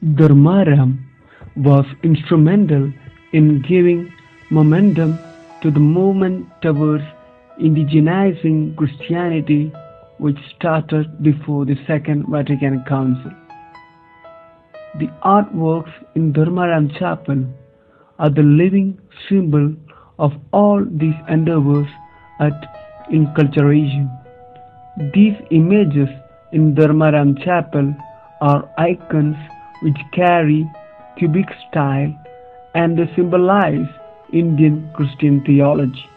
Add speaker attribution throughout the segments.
Speaker 1: Dharmaram was instrumental in giving momentum to the movement towards indigenizing Christianity, which started before the Second Vatican Council. The artworks in Dharmaram Chapel are the living symbol of all these endeavors at inculturation. These images in Dharmaram Chapel are icons which carry cubic style and they symbolize Indian Christian theology.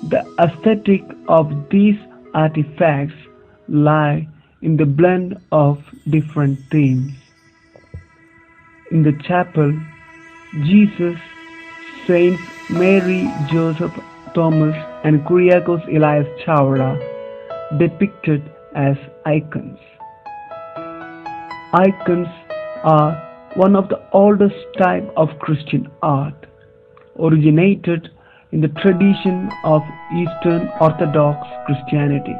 Speaker 1: The aesthetic of these artifacts lie in the blend of different themes. In the chapel, Jesus, Saints Mary, Joseph, Thomas, and Kuriakos Elias Chavara depicted as icons. Icons are one of the oldest type of Christian art, originated in the tradition of Eastern Orthodox Christianity.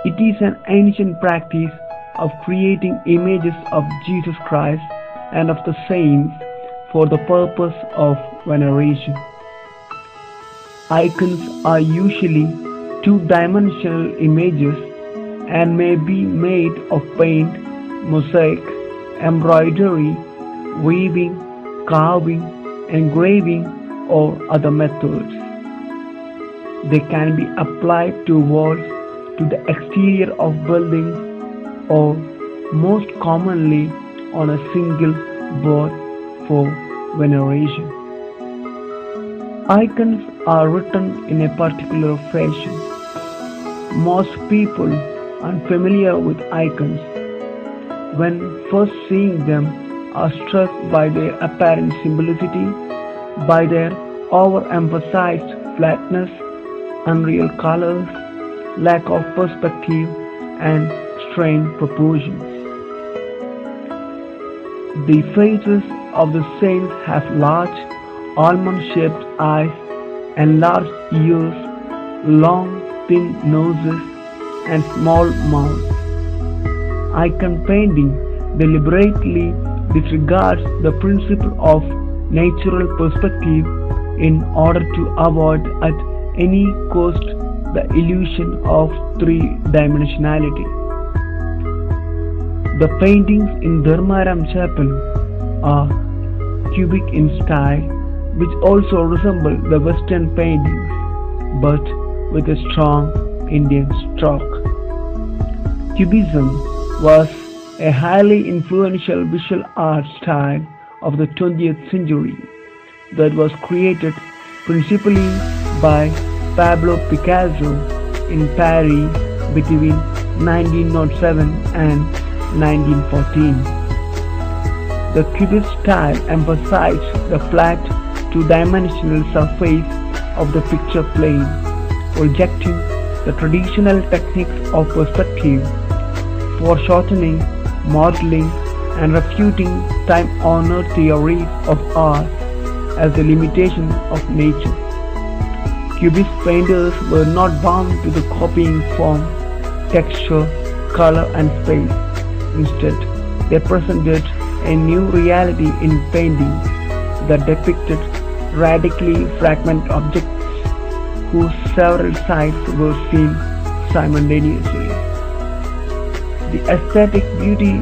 Speaker 1: It is an ancient practice of creating images of Jesus Christ and of the saints for the purpose of veneration. Icons are usually two-dimensional images and may be made of paint, mosaic, embroidery, weaving, carving, engraving, or other methods. They can be applied to walls, to the exterior of buildings, or most commonly on a single board for veneration. Icons are written in a particular fashion. Most people unfamiliar with icons, when first seeing them, are struck by their apparent simplicity, by their overemphasized flatness, unreal colors, lack of perspective, and strained proportions. The faces of the saints have large, almond-shaped eyes and large ears, long, thin noses, and small mouths. Icon painting deliberately disregards the principle of natural perspective in order to avoid at any cost the illusion of three-dimensionality. The paintings in Dharmaram Chapel are cubic in style, which also resemble the Western paintings, but with a strong Indian stroke. Cubism was a highly influential visual art style of the 20th century that was created principally by Pablo Picasso in Paris between 1907 and 1914. The Cubist style emphasized the flat, two-dimensional surface of the picture plane, rejecting the traditional techniques of perspective, foreshortening, modeling, and refuting time-honored theories of art as a limitation of nature. Cubist painters were not bound to the copying form, texture, color, and space. Instead, they presented a new reality in painting that depicted radically fragmented objects whose several sides were seen simultaneously. The aesthetic beauty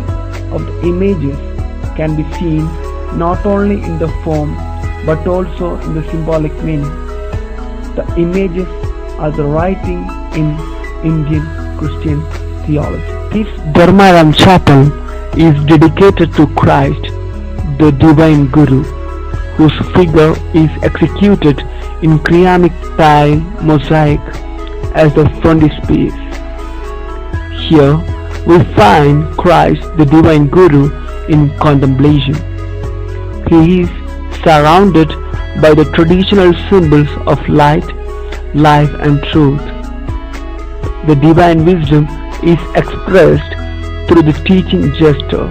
Speaker 1: of the images can be seen not only in the form but also in the symbolic meaning. The images are the writing in Indian Christian theology. This Dharmaram Chapel is dedicated to Christ, the Divine Guru, whose figure is executed in ceramic tile mosaic as the frontispiece. Here we find Christ, the Divine Guru, in contemplation. He is surrounded by the traditional symbols of light, life, and truth. The divine wisdom is expressed through the teaching gesture.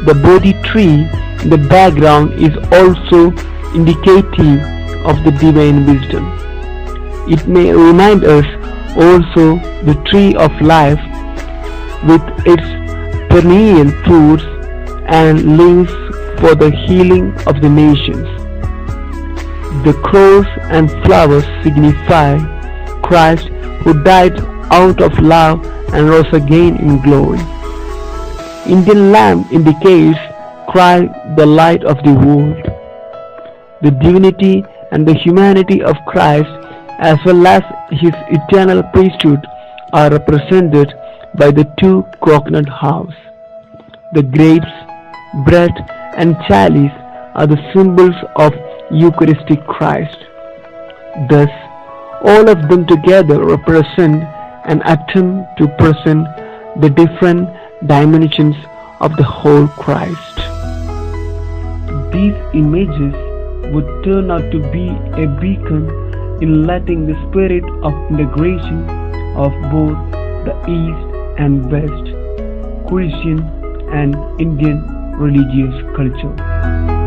Speaker 1: The Bodhi tree in the background is also indicative of the divine wisdom. It may remind us also the tree of life with its perennial fruits and leaves for the healing of the nations. The crows and flowers signify Christ who died out of love and rose again in glory. Indian lamp indicates Christ, the light of the world. The divinity and the humanity of Christ, as well as his eternal priesthood, are represented by the two coconut halves. The grapes, bread, and chalice are the symbols of Eucharistic Christ. Thus, all of them together represent an attempt to present the different dimensions of the whole Christ. These images would turn out to be a beacon in letting the spirit of integration of both the East and West, Christian and Indian religious culture.